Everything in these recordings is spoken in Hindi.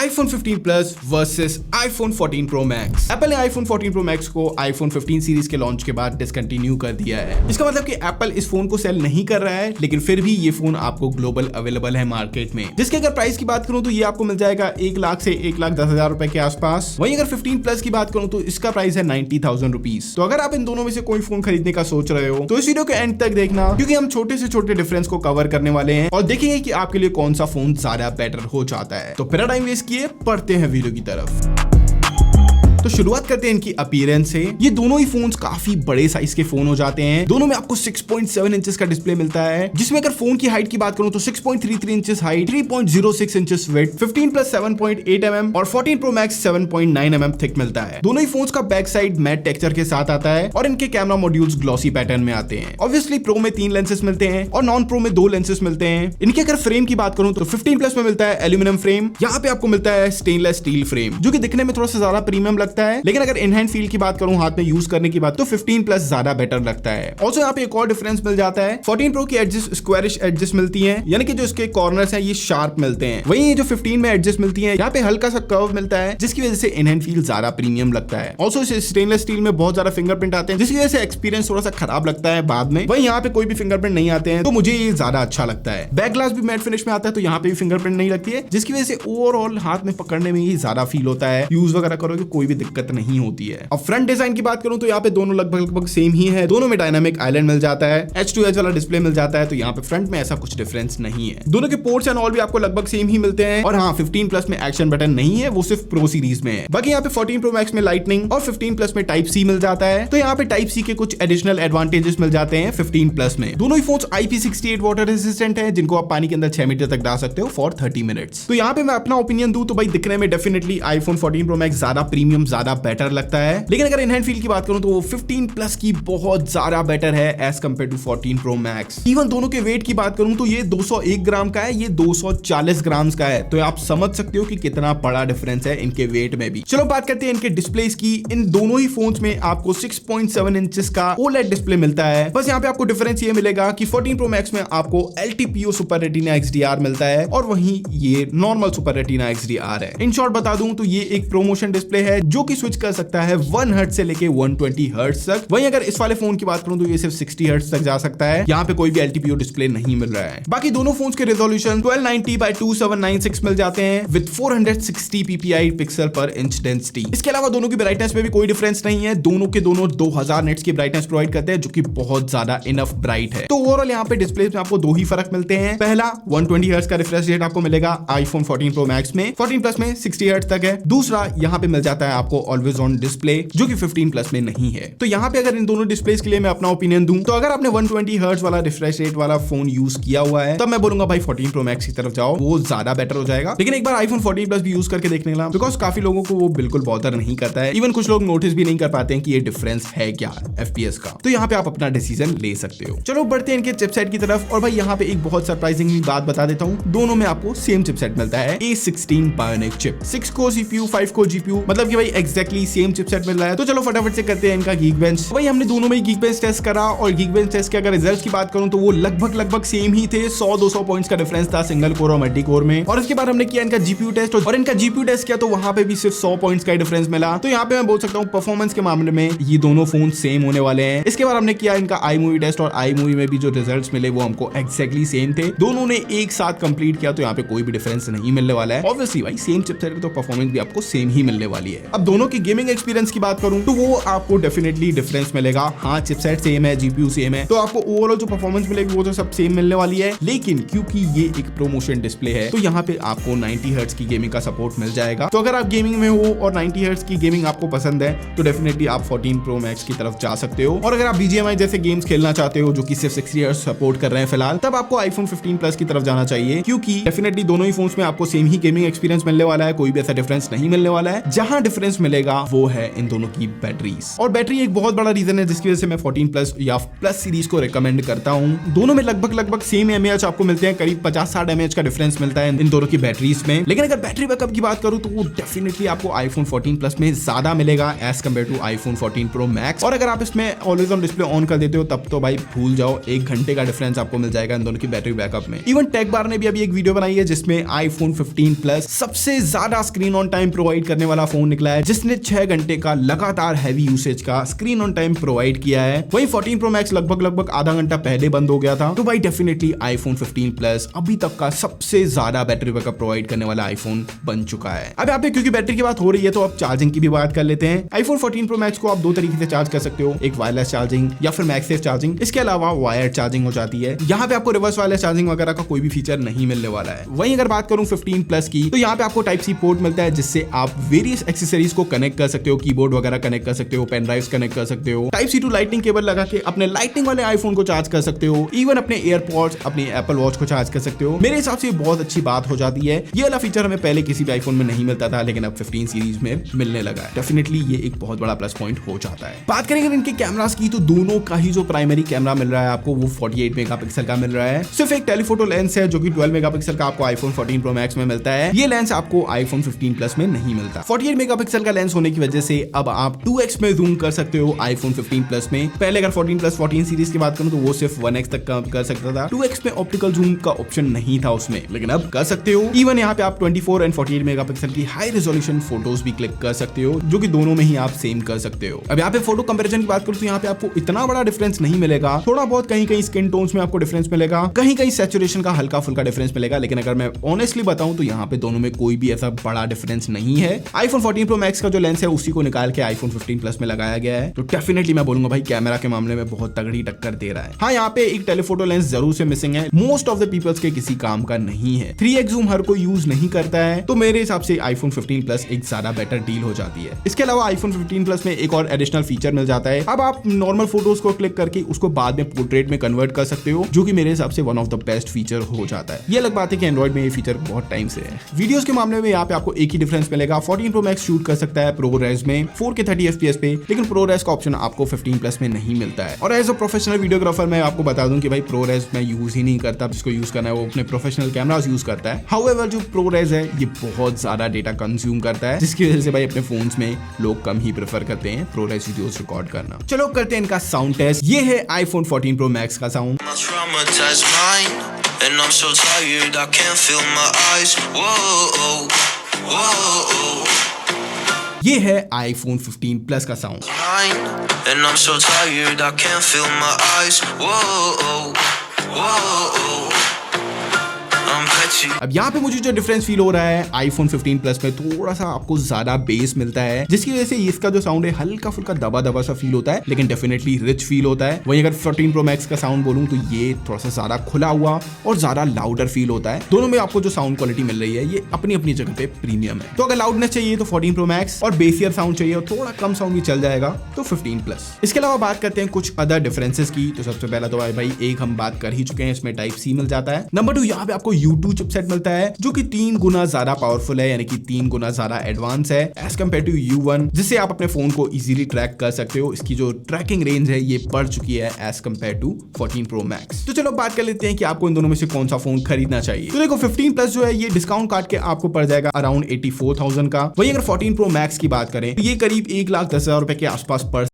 iPhone 15 Plus versus iPhone 14 Pro Max। Apple ने iPhone 14 Pro Max को iPhone 15 सीरीज के लॉन्च के बाद डिसकंटिन्यू कर दिया है। इसका मतलब कि एप्पल इस फोन को सेल नहीं कर रहा है, लेकिन फिर भी ये फोन आपको ग्लोबल अवेलेबल है मार्केट में। जिसके अगर प्राइस की बात करूं तो ये आपको मिल जाएगा 1 लाख से 1,10,000 रुपए के आसपास। वहीं अगर 15 प्लस की बात करूं तो इसका प्राइस है 90,000 रुपीज। तो अगर आप इन दोनों में से कोई फोन खरीदने का सोच रहे हो तो इस वीडियो के एंड तक देखना, क्योंकि हम छोटे से छोटे डिफरेंस को कवर करने वाले हैं और देखेंगे कि आपके लिए कौन सा फोन ज्यादा बेटर हो जाता है। तो बिना टाइम वेस्ट किए पढ़ते हैं वीडियो की तरफ। तो शुरुआत करते हैं इनकी अपीयरेंस से। ये दोनों ही फोन्स काफी बड़े साइज के फोन हो जाते हैं। दोनों में आपको 6.7 इंचेस का डिस्प्ले मिलता है, जिसमें अगर फोन की हाइट की बात करूं तो 6.33 inches height, 3.06 inches width, 15 plus 7.8 mm और 14 Pro Max 7.9 mm थिक मिलता है। दोनों ही फोन्स का बैक साइड मैट टेक्सचर के साथ आता है और इनके कैमरा मॉड्यूल्स ग्लॉसी पैटर्न में आते हैं। ऑब्वियसली प्रो में 3 लेंसेस मिलते हैं और नॉन प्रो में 2 लेंसेस मिलते हैं। इनके अगर फ्रेम की बात करूं तो 15 प्लस में मिलता है एल्यूमिनियम फ्रेम, यहाँ पे आपको मिलता है स्टेनलेस स्टील फ्रेम, जो कि दिखने में थोड़ा सा ज्यादा प्रीमियम लगता है। लेकिन अगर हैंड फील की बात करूं, हाथ में यूज करने की बात, तो 15 प्लस ज्यादा बेटर लगता है। ऑल्सो यहाँ पे एक और डिफरेंस मिल जाता है, 14 प्रो की एडजस्ट स्क्वायरिश एडजस्ट मिलती हैं, यानी कि जो इसके कॉर्नर्स हैं ये शार्प मिलते हैं। वहीं ये जो 15 में एडजस्ट मिलती हैं, यहाँ पे हल्का सा कर्व मिलता है, जिसकी वजह से इन हैंड फील ज्यादा प्रीमियम लगता है। ऑल्सो इस स्टेनलेस स्टील में बहुत ज्यादा फिंगरप्रिंट आते हैं, जिसकी वजह से एक्सपीरियंस थोड़ा सा खराब लगता है बाद में। वहीं यहाँ पे कोई भी फिंगरप्रिंट नहीं आते हैं, तो मुझे ये ज्यादा अच्छा लगता है। बैक ग्लास भी मैट फिनिश में आता है, तो यहाँ पे भी फिंगरप्रिंट नहीं लगती है, जिसकी वजह से ओवरऑल हाथ में पकड़ने में ही ज्यादा फील होता है। यूज वगैरह करोगे कोई भी दिक्कत नहीं होती है। अब फ्रंट डिजाइन की बात करूं तो यहाँ पे दोनों लगभग सेम ही है। दोनों में डायनामिक आइलैंड मिल जाता है, H2H वाला डिस्प्ले मिल जाता है, तो यहाँ पे फ्रंट में ऐसा कुछ डिफरेंस नहीं है। दोनों के पोर्ट्स एंड ऑल भी आपको लगभग सेम ही मिलते हैं। और हाँ, 15 प्लस में एक्शन बटन नहीं है, वो सिर्फ प्रो सीरीज में है। बाकी यहाँ पे 14 प्रो मैक्स में लाइटनिंग और 15 प्लस में टाइप सी मिल जाता है, तो यहाँ पे टाइप सी के कुछ एडिशनल एडवांटेजेस मिल जाते हैं 15 प्लस में। दोनों ही फोन्स IP68 वाटर रेजिस्टेंट है, जिनको आप पानी के अंदर 6 मीटर तक डाल सकते हो फॉर 30 मिनट्स। तो यहाँ पे मैं अपना ओपिनियन दूं तो भाई दिखने में डेफिनेटली iPhone 14 Pro Max ज्यादा प्रीमियम, ज्यादा बेटर लगता है। लेकिन अगर इन हैंड फील की बात करूं तो वो 15 प्लस की बहुत ज्यादा बेटर है as compare to 14 Pro Max। Even दोनों के वेट की बात करूं तो ये 201 ग्राम का है, ये 240 ग्राम का है, तो आप समझ सकते हो कि कितना बड़ा डिफरेंस है इनके वेट में भी। चलो बात करते हैं इनके डिस्प्लेस की। इन दोनों ही फोन्स में आपको 6.7 इंचेस का OLED डिस्प्ले मिलता है। बस यहाँ पे आपको डिफरेंस ये मिलेगा कि 14 Pro Max में आपको LTPO सुपर रेटिना XDR मिलता है और वहीं ये नॉर्मल सुपर रेटिना XDR है। इन शॉर्ट बता दूं तो ये एक प्रोमोशन डिस्प्ले है, जो कि स्विच कर सकता है 1 हर्ट्ज से लेके 120 हर्ट्ज तक। वहीं अगर इस वाले फोन की बात करूं तो ये सिर्फ 60 हर्ट्ज तक जा सकता है। यहाँ पे कोई भी LTPO डिस्प्ले नहीं मिल रहा है। बाकी दोनों फोन्स के रेजोल्यूशन 1290 by 2796 मिल जाते हैं विद 460 ppi पिक्सल पर इंच डेंसिटी। इसके अलावा दोनों की ब्राइटनेस में भी कोई डिफरेंस नहीं है। दोनों के दोनों 2000 निट्स की ब्राइटनेस प्रोवाइड करते हैं, जो कि बहुत ज्यादा इनफ ब्राइट है। तो ओवरऑल यहाँ पे डिस्प्ले में आपको 2 ही फर्क मिलते हैं। पहला 120 हर्ट्ज का रिफ्रेश रेट आपको मिलेगा iPhone 14 Pro Max में, 14 प्लस में 60 हर्ट्ज तक है। दूसरा यहाँ पे मिल जाता है आपको ऑलवेज ऑन डिस्प्ले, जो कि 15 प्लस में नहीं है। तो यहाँ पे अगर इन दोनों डिस्प्लेस के लिए मैं अपना ओपिनियन दूं तो अगर आपने 120 हर्ट्ज वाला रिफ्रेश रेट वाला फोन यूज किया हुआ है तब मैं बोलूंगा भाई 14 Pro Max की तरफ जाओ, वो ज्यादा बेटर हो जाएगा। लेकिन एक बार iPhone 14 प्लस भी यूज करके देखने लगा, बिकॉज काफी लोगों को वो बिल्कुल बॉदर नहीं करता है। इवन कुछ लोग नोटिस भी नहीं कर पाते हैं कि ये डिफरेंस है क्या FPS का। तो यहाँ पे आप अपना डिसीजन ले सकते हो। चलो बढ़ते हैं इनके चिपसेट की तरफ। और भाई यहाँ पे एक बहुत सरप्राइजिंग बात बता देता हूँ, दोनों में आपको सेम चिपसेट मिलता है, A16 Bionic chip, 6 core CPU 5 core GPU, मतलब कि भाई एग्जैक्टली सेम चिपसेट मिल रहा है। तो चलो फटाफट से करते हैं इनका गीक बेंच। भाई हमने दोनों में गीक बेंच टेस्ट करा और गीक बेंच टेस्ट के अगर रिजल्ट्स की बात करूं तो वो लगभग सेम ही थे। 100-200 पॉइंट्स का डिफरेंस था सिंगल कोर और मल्टी कोर में। और इसके बाद हमने किया इनका जीपीयू टेस्ट और इनका जीपीयू टेस्ट किया तो वहां पे भी सिर्फ 100 पॉइंट्स का डिफरेंस मिला। तो यहाँ पे मैं बोल सकता हूँ परफॉर्मेंस के मामले में ये दोनों फोन सेम होने वाले हैं। इसके बाद हमने किया इनका iMovie टेस्ट और iMovie में भी जो रिजल्ट्स मिले वो हमको एग्जैक्टली सेम थे। दोनों ने एक साथ कंप्लीट किया, तो यहाँ पे कोई भी डिफरेंस नहीं मिलने वाला है। ऑब्वियसली भाई सेम चिपसेट तो परफॉर्मेंस भी आपको सेम ही मिलने वाली है। अब दोनों की गेमिंग एक्सपीरियंस की बात करूं तो वो आपको डेफिनेटली डिफरेंस मिलेगा। हाँ, चिपसेट सेम है, जीपीयू सेम है, तो आपको ओवरऑल जो परफॉर्मेंस मिलेगी वो तो सब सेम मिलने वाली है। लेकिन क्योंकि ये एक प्रोमोशन डिस्प्ले है तो यहाँ पे आपको 90 हर्ट्ज की गेमिंग का सपोर्ट मिल जाएगा। तो अगर आप गेमिंग में हो और 90 हर्ट्ज की गेमिंग आपको पसंद है तो डेफिनेटली आप 14 Pro Max की तरफ जा सकते हो। और अगर आप BGMI जैसे गेम्स खेलना चाहते हो जो कि सिर्फ 60 हर्ट्ज सपोर्ट कर रहे हैं फिलहाल, तब आपको iPhone 15 Plus की तरफ जाना चाहिए, क्योंकि डेफिनेटली दोनों ही फोन्स में आपको सेम ही गेमिंग एक्सपीरियंस मिलने वाला है, कोई भी ऐसा डिफरेंस नहीं मिलने वाला है। जहां डिफरेंस डिफरेंस मिलेगा वो है इन दोनों की बैटरीज, और बैटरी एक बहुत बड़ा रीजन है जिसकी वजह से मैं 14 प्लस या प्लस सीरीज को रिकमेंड करता हूं। दोनों में लगभग सेम एमएएच आपको मिलते हैं, करीब 50-60 एमएएच का डिफरेंस मिलता है इन दोनों की बैटरीज में। लेकिन अगर बैटरी बैकअप की बात करूं तो वो डेफिनेटली आपको आईफोन 14 प्लस में ज्यादा मिलेगा as compare to iPhone 14 pro max. और अगर आप इसमें ऑलवेज ऑन डिस्प्ले ऑन कर देते हो तब तो भाई भूल जाओ, 1 घंटे का डिफरेंस आपको मिल जाएगा इन दोनों की बैटरी बैकअप में। इवन टेक बार ने भी अभी एक वीडियो बनाई है जिसमें आईफोन 15 प्लस सबसे ज्यादा स्क्रीन ऑन टाइम प्रोवाइड करने वाला फोन निकला है, जिसने 6 घंटे का लगातार हैवी यूसेज का स्क्रीन ऑन टाइम प्रोवाइड किया है। वहीं 14 प्रो मैक्स लगभग आधा घंटा पहले बंद हो गया था। तो भाई डेफिनेटली आईफोन 15 प्लस अभी तक का सबसे ज्यादा बैटरी बैकअप प्रोवाइड करने वाला आईफोन बन चुका है। अब यहाँ पे क्योंकि बैटरी की बात हो रही है तो अब चार्जिंग की भी बात कर लेते हैं। आईफोन 14 प्रो मैक्स को आप 2 तरीके से चार्ज कर सकते हो, एक वायरलेस चार्जिंग या फिर मैगसेफ चार्जिंग। इसके अलावा वायर्ड चार्जिंग हो जाती है। यहाँ पे आपको रिवर्स वायरलेस चार्जिंग वगैरह का कोई भी फीचर नहीं मिलने वाला है। वहीं अगर बात करूं 15 प्लस की तो यहाँ पे आपको टाइप सी पोर्ट मिलता है जिससे आप वेरियस एक्सेसरीज को कनेक्ट कर सकते हो, कीबोर्ड वगैरह कनेक्ट कर सकते हो, पेन ड्राइव्स कनेक्ट कर सकते हो, type C to lightning cable लगा के अपने लाइटनिंग वाले आईफोन को चार्ज कर सकते हो, इवन अपने एयरपॉड्स, अपनी एप्पल वॉच को चार्ज कर सकते हो। मेरे हिसाब से बहुत अच्छी बात हो जाती है। ये वाला फीचर हमें पहले किसी भी आईफोन में नहीं मिलता था लेकिन अब 15 सीरीज में मिलने लगा है। डेफिनेटली ये एक बहुत बड़ा प्लस पॉइंट हो जाता है। बात करें अगर इनके कैमरास की तो दोनों का ही जो प्राइमरी कैमरा मिल रहा है आपको वो 48 मेगापिक्सल का मिल रहा है। सिर्फ एक टेलीफोटो लेंस है जो कि 12 मेगापिक्सल का आपको आईफोन 14 प्रो मैक्स में मिलता है। ये लेंस आपको आईफोन 15 प्लस में नहीं मिलता। 48 मेगापिक्सल का लेंस होने की वजह से अब आप 2x में जूम कर सकते हो आईफोन 15 प्लस में। पहले अगर 14 प्लस 14 सीरीज की बात करूं तो वो सिर्फ 1x तक काम कर सकता था। 2x में ऑप्टिकल जूम का ऑप्शन नहीं था उसमें, लेकिन अब कर सकते हो। इवन यहाँ पे आप 24 एंड 48 मेगापिक्सल की हाई रेजोल्यूशन फोटोज भी क्लिक कर सकते हो, जो कि दोनों में ही आप सेम कर सकते हो। अब यहाँ पे फोटो कंपैरिजन की बात करूं तो यहाँ पे आपको इतना बड़ा डिफरेंस नहीं मिलेगा। थोड़ा बहुत कहीं स्किन टोन्स में आपको डिफरेंस मिलेगा, कहीं सैचुरेशन का हल्का फुल्का डिफरेंस मिलेगा। लेकिन अगर मैं ऑनेस्टली बताऊं तो यहाँ पे दोनों में कोई भी ऐसा बड़ा डिफरेंस नहीं है। आईफोन 14 प्रो मैक्स का जो लेंस है उसी को निकाल के आईफोन 15 प्लस में लगाया गया है, तो डेफिनेटली मैं बोलूंगा भाई कैमरा के मामले में बहुत तगड़ी टक्कर दे रहा है। हाँ, यहाँ पे एक टेलीफोटो लेंस जरूर से मिसिंग है, मोस्ट ऑफ द पीपल्स के किसी काम का नहीं है। 3x जूम हर कोई यूज नहीं करता है, तो मेरे हिसाब से आईफोन 15 प्लस एक ज्यादा बेटर डील हो जाती है। इसके अलावा आईफोन 15 प्लस में एक और एडिशनल फीचर मिल जाता है। अब आप नॉर्मल फोटोज को क्लिक करके उसको बाद में पोर्ट्रेट में कन्वर्ट कर सकते हो, जो कि मेरे हिसाब से one of the best feature हो जाता है। ये अलग बात है कि एंड्रॉइड में ये फीचर बहुत टाइम से है। वीडियोस के मामले में यहाँ पे आपको एक ही डिफरेंस मिलेगा। 14 प्रो मैक्स शूट कर सकता है प्रो रेज में 4K 30 FPS पे, लेकिन प्रो रेज का ऑप्शन आपको 15 प्लस में नहीं मिलता है। और एज अ प्रोफेशनल वीडियोग्राफर मैं आपको बता दूं कि भाई प्रो रेज मैं यूज ही नहीं करता। जिसको यूज करना है वो अपने प्रोफेशनल कैमरास यूज करता है। हाउएवर जो प्रो रेज है ये बहुत ज्यादा डेटा कंज्यूम करता है, जिसकी वजह से भाई अपने फोन्स में लोग कम ही प्रेफर करते हैं प्रो रेज वीडियोस रिकॉर्ड करना। चलो करते हैं इनका साउंड टेस्ट। ये है आईफोन 14 प्रो मैक्स का sound. And I'm so tired, I can't feel my eyes. Whoa, whoa. ये है आईफोन 15 प्लस का sound. And I'm so tired, I can't feel my eyes. Whoa, whoa. I'm petty. अब यहाँ पे मुझे जो डिफरेंस फील हो रहा है आईफोन 15 प्लस में थोड़ा सा आपको ज्यादा बेस मिलता है, जिसकी वजह से इसका जो साउंड है हल्का फुल्का दबा सा फील होता है, लेकिन डेफिनेटली रिच फील होता है। वहीं अगर 14 प्रो मैक्स का साउंड बोलूं तो ये थोड़ा सा ज्यादा खुला हुआ और ज्यादा लाउडर फील होता है। दोनों में आपको जो साउंड क्वालिटी मिल रही है ये अपनी अपनी जगह पे प्रीमियम है। तो अगर लाउडनेस चाहिए तो 14 प्रो मैक्स, और बेसियर साउंड चाहिए और थोड़ा कम साउंड भी चल जाएगा तो 15 प्लस। इसके अलावा बात करते हैं कुछ अदर डिफरेंसेस की। तो सबसे पहला तो भाई एक हम बात कर ही चुके हैं, इसमें टाइप सी मिल जाता है। नंबर 2 यहाँ पे आपको U2 चिपसेट मिलता है, जो कि 3 गुना ज्यादा पावरफुल है, यानी कि 3 गुना ज्यादा एडवांस है एज कम्पेयर टू U1, जिससे आप अपने फोन को इजीली ट्रैक कर सकते हो। इसकी जो ट्रैकिंग रेंज है ये बढ़ चुकी है as compare to 14 pro max. तो चलो बात कर लेते हैं कि आपको इन दोनों में से कौन सा फोन खरीदना चाहिए। तो देखो 15 प्लस जो है ये डिस्काउंट काट के आपको पड़ जाएगा अराउंड 84,000 का। वहीं अगर 14 प्रो मैक्स की बात करें तो ये करीब 1,10,000 रुपए के आसपास पड़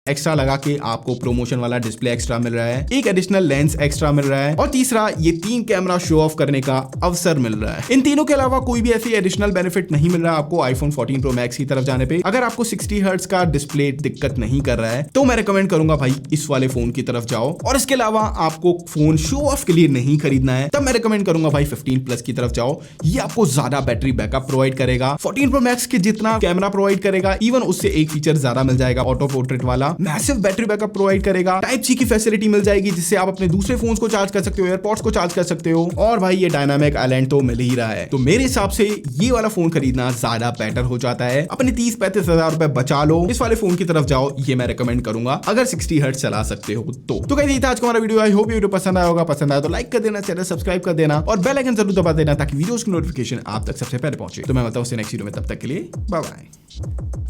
एक्स्ट्रा लगा के आपको प्रोमोशन वाला डिस्प्ले एक्स्ट्रा मिल रहा है, एक एडिशनल लेंस एक्स्ट्रा मिल रहा है, और तीसरा ये 3 कैमरा शो ऑफ करने का अवसर मिल रहा है। इन तीनों के अलावा कोई भी ऐसी एडिशनल बेनिफिट नहीं मिल रहा आपको आईफोन 14 प्रो मैक्स की तरफ जाने पे। अगर आपको 60 हर्ट्ज का डिस्प्ले दिक्कत नहीं कर रहा है तो मैं रिकमेंड करूंगा भाई इस वाले फोन की तरफ जाओ। और इसके अलावा आपको फोन शो ऑफ के लिए नहीं खरीदना है तब मैं रिकमेंड करूंगा भाई 15 प्लस की तरफ जाओ। ये आपको ज्यादा बैटरी बैकअप प्रोवाइड करेगा, 14 प्रो मैक्स के जितना कैमरा प्रोवाइड करेगा इवन उससे एक फीचर ज्यादा मिल जाएगा, ऑटो पोर्ट्रेट वाला, मैसिव बैटरी बैकअप प्रोवाइड करेगा, टाइप सी की फैसिलिटी मिल जाएगी जिससे आप अपने दूसरे फोन्स को चार्ज कर सकते हो, एयरपॉड्स को चार्ज कर सकते हो, और भाई ये डायनामिक आइलैंड तो मिल ही रहा है। तो मेरे हिसाब से ये वाला फोन खरीदना ज्यादा बेटर हो जाता है। अपने 30-35 हजार रुपए बचा लो, इस वाले फोन की तरफ जाओ, ये मैं रिकमेंड करूंगा अगर 60 हर्ट्ज चला सकते हो तो गाइस ये था आज का हमारा वीडियो। आई होप ये वीडियो पसंद आया होगा। पसंद आया तो लाइक कर देना, चैनल सब्सक्राइब कर देना और बेल आइकन जरूर दबा देना ताकि वीडियोस की नोटिफिकेशन आप तक सबसे पहले पहुंचे। तो मैं बताऊं नेक्स्ट वीडियो में, तब तक के लिए बाय बाय।